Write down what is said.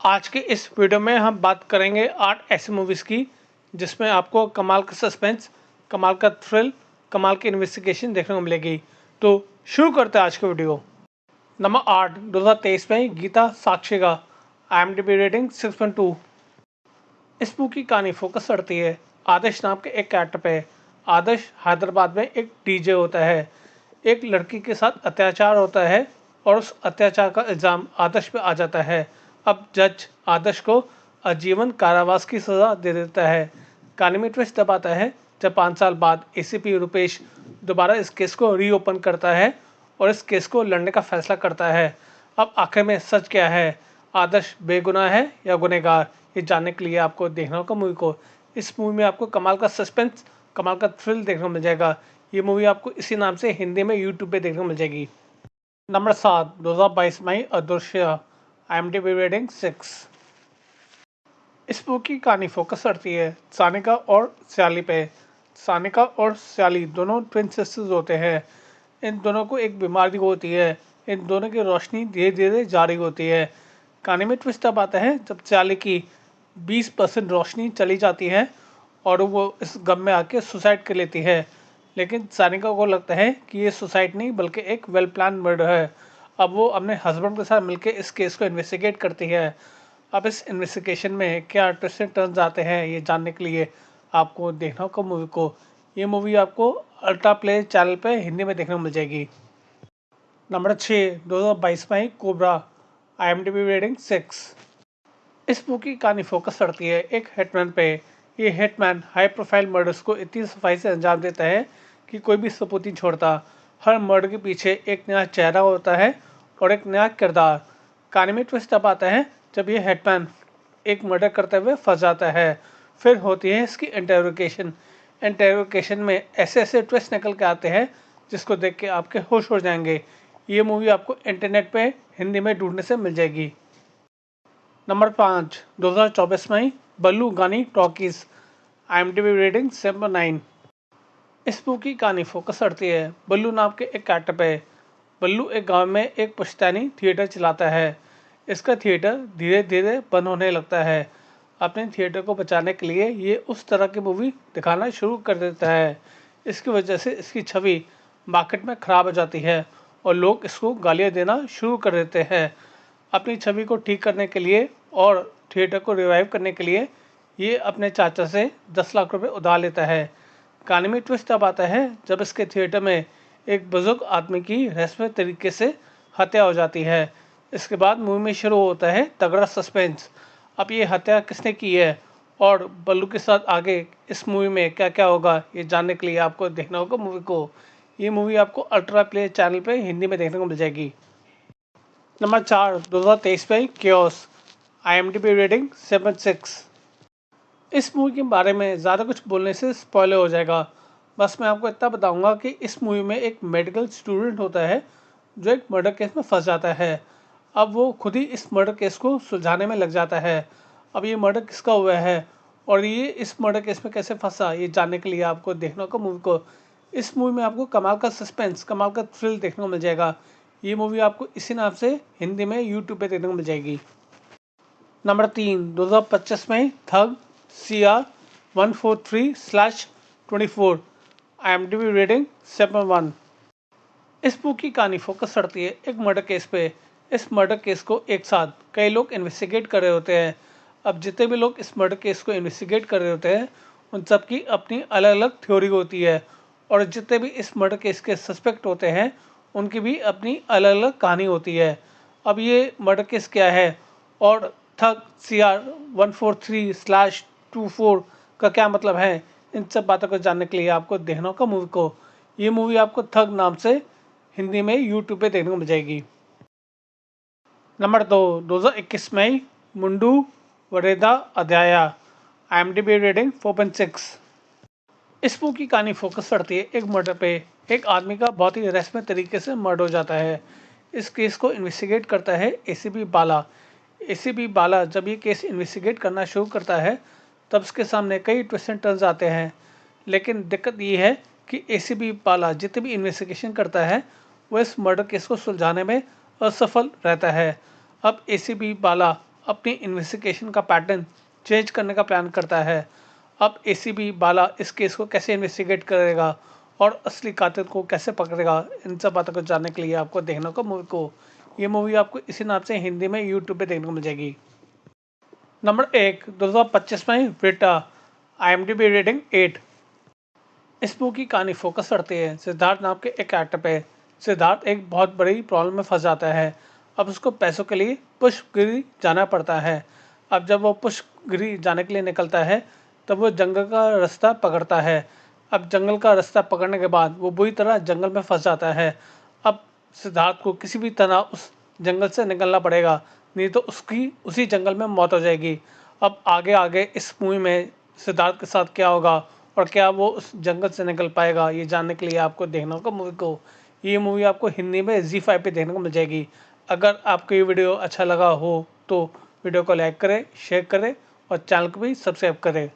आज के इस वीडियो में हम बात करेंगे 8 ऐसी मूवीज़ की जिसमें आपको कमाल का सस्पेंस, कमाल का थ्रिल, कमाल की इन्वेस्टिगेशन देखने को मिलेगी। तो शुरू करते हैं आज का वीडियो। नंबर 8 2023 में गीता साक्षी का IMDb रेटिंग 6.2। इस मूवी की कहानी फोकस करती है आदर्श नाम के एक कैरेक्टर पे। आदर्श हैदराबाद में एक डीजे होता है। एक लड़की के साथ अत्याचार होता है और उस अत्याचार का इल्ज़ाम आदर्श पे आ जाता है। अब जज आदर्श को आजीवन कारावास की सज़ा दे देता है। कहानी में ट्विस्ट तब आता है जब 5 साल बाद ACP रुपेश दोबारा इस केस को रीओपन करता है और इस केस को लड़ने का फैसला करता है। अब आखिर में सच क्या है? आदर्श बेगुनाह है या गुनहगार? ये जानने के लिए आपको देखना होगा मूवी को। इस मूवी में आपको कमाल का सस्पेंस, कमाल का थ्रिल देखने को मिल जाएगा। ये मूवी आपको इसी नाम से हिंदी में यूट्यूब पे देखने को मिल जाएगी। नंबर 7 2022 में अदृश्य IMDb रेटिंग 6। इस मूवी की कहानी फोकस करती है सानिका और श्याली पे। सानिका और श्याली दोनों ट्विन सिस्टर्स होते हैं। इन दोनों को एक बीमारी होती है। इन दोनों की रोशनी धीरे धीरे जारी होती है। कहानी में ट्विस्ट तब आता है जब श्याली की 20% रोशनी चली जाती है और वो इस गम में आके सुसाइड कर लेती है। लेकिन सानिका को लगता है कि ये सुसाइड नहीं बल्कि एक वेल प्लान मर्डर है। अब वो अपने हस्बैंड के साथ मिलकर इस केस को इन्वेस्टिगेट करती है। अब इस इन्वेस्टिगेशन में क्या ट्विस्ट एंड टर्न्स आते हैं ये जानने के लिए आपको देखना होगा मूवी को। ये मूवी आपको अल्ट्रा प्ले चैनल पे हिंदी में देखने को मिल जाएगी। नंबर 6 2022 में कोबरा IMDb रेटिंग 6। इस मूवी की कहानी फोकस करती है एक हिटमैन पे। ये हिटमैन हाई प्रोफाइल मर्डर्स को इतनी सफाई से अंजाम देता है कि कोई भी सबूत नहीं छोड़ता। हर मर्डर के पीछे एक नया चेहरा होता है और एक नया किरदार। कहानी में ट्विस्ट तब आता है जब ये हिटमैन एक मर्डर करते हुए फंस जाता है। फिर होती है इसकी इंटेरोगेशन में ऐसे ऐसे ट्विस्ट निकल के आते हैं जिसको देख के आपके होश हो जाएंगे। ये मूवी आपको इंटरनेट पे हिंदी में ढूंढने से मिल जाएगी। नंबर 5 2024 में बल्लू गानी टॉकीज IMDb रेटिंग 7.9। इस मूवी की कहानी फोकस करती है बल्लू नाम के एक कैरेक्टर पे। बल्लू एक गांव में एक पुश्तैनी थिएटर चलाता है। इसका थिएटर धीरे धीरे बंद होने लगता है। अपने थिएटर को बचाने के लिए ये उस तरह की मूवी दिखाना शुरू कर देता है। इसकी वजह से इसकी छवि मार्केट में ख़राब हो जाती है और लोग इसको गालियाँ देना शुरू कर देते हैं। अपनी छवि को ठीक करने के लिए और थिएटर को रिवाइव करने के लिए ये अपने चाचा से 10 लाख रुपए उधार लेता है। कहानी में ट्विस्ट तब आता है जब इसके थिएटर में एक बुजुर्ग आदमी की रहस्यमय तरीके से हत्या हो जाती है। इसके बाद मूवी में शुरू होता है तगड़ा सस्पेंस। अब ये हत्या किसने की है और बल्लू के साथ आगे इस मूवी में क्या क्या होगा ये जानने के लिए आपको देखना होगा मूवी को। ये मूवी आपको अल्ट्रा प्ले चैनल पे हिंदी में देखने को मिल जाएगी। नंबर 4 2023 में केओस IMDb रेटिंग 7.6। इस मूवी के बारे में ज़्यादा कुछ बोलने से स्पॉइलर हो जाएगा। बस मैं आपको इतना बताऊंगा कि इस मूवी में एक मेडिकल स्टूडेंट होता है जो एक मर्डर केस में फंस जाता है। अब वो खुद ही इस मर्डर केस को सुलझाने में लग जाता है। अब ये मर्डर किसका हुआ है और ये इस मर्डर केस में कैसे फंसा ये जानने के लिए आपको देखना होगा मूवी को। इस मूवी में आपको कमाल का सस्पेंस, कमाल का थ्रिल देखने को मिल जाएगा। ये मूवी आपको इसी नाम से हिंदी में यूट्यूब पे देखने को मिल जाएगी। नंबर 3 2025 में थग CR 143/24 IMDb रेटिंग 7.1। इस बुक की कहानी फोकस करती है एक मर्डर केस पे। इस मर्डर केस को एक साथ कई लोग इन्वेस्टिगेट कर रहे होते हैं। अब जितने भी लोग इस मर्डर केस को इन्वेस्टिगेट कर रहे होते हैं उन सब की अपनी अलग अलग थ्योरी होती है और जितने भी इस मर्डर केस के सस्पेक्ट होते हैं उनकी भी अपनी अलग अलग कहानी होती है। अब ये मर्डर केस क्या है और थग CR 143/24 का क्या मतलब है, इन सब बातों को जानने के लिए आपको देखना होगा मूवी को। ये मूवी आपको थग नाम से हिंदी में यूट्यूब पे देखने को मिल जाएगी। नंबर 2 2021 में मुंडू वरेदा अध्याया IMDb रेटिंग 4.6। इस मूवी की कहानी फोकस करती है एक मर्डर पे। एक आदमी का बहुत ही रहस्यमय तरीके से मर्डर हो जाता है। इस केस को इन्वेस्टिगेट करता है ACP बाला। ACP बाला जब ये केस इन्वेस्टिगेट करना शुरू करता है तब उसके सामने कई ट्विस्ट एंड टर्न्स आते हैं। लेकिन दिक्कत ये है कि ACP बाला जितने भी इन्वेस्टिगेशन करता है वो इस मर्डर केस को सुलझाने में असफल रहता है। अब ACP बाला अपनी इन्वेस्टिगेशन का पैटर्न चेंज करने का प्लान करता है। अब एसीपी बाला इस केस को कैसे इन्वेस्टिगेट करेगा और असली कातिल को कैसे पकड़ेगा, इन सब बातों को जानने के लिए आपको देखना को मूवी को। ये मूवी आपको इसी नाम से हिंदी में यूट्यूब पे देखने को मिल जाएगी। नंबर 1, 2025 में ब्रिटा, IMDb रेटिंग 8। इस मूवी की कहानी फोकस करती है सिद्धार्थ नाम के एक एक्टर पे। सिद्धार्थ एक बहुत बड़ी प्रॉब्लम में फंस जाता है। अब उसको पैसों के लिए पुष्पगिरी जाना पड़ता है। अब जब वो पुष्पगिरी जाने के लिए निकलता है तब वो जंगल का रास्ता पकड़ता है। अब जंगल का रास्ता पकड़ने के बाद वो बुरी तरह जंगल में फंस जाता है। अब सिद्धार्थ को किसी भी तरह उस जंगल से निकलना पड़ेगा, नहीं तो उसकी उसी जंगल में मौत हो जाएगी। अब आगे आगे इस मूवी में सिद्धार्थ के साथ क्या होगा और क्या वो उस जंगल से निकल पाएगा, ये जानने के लिए आपको देखना होगा मूवी को। ये मूवी आपको हिंदी में ZEE5 पे देखने को मिल जाएगी। अगर आपको ये वीडियो अच्छा लगा हो तो वीडियो को लाइक करें, शेयर करें और चैनल को भी सब्सक्राइब करें।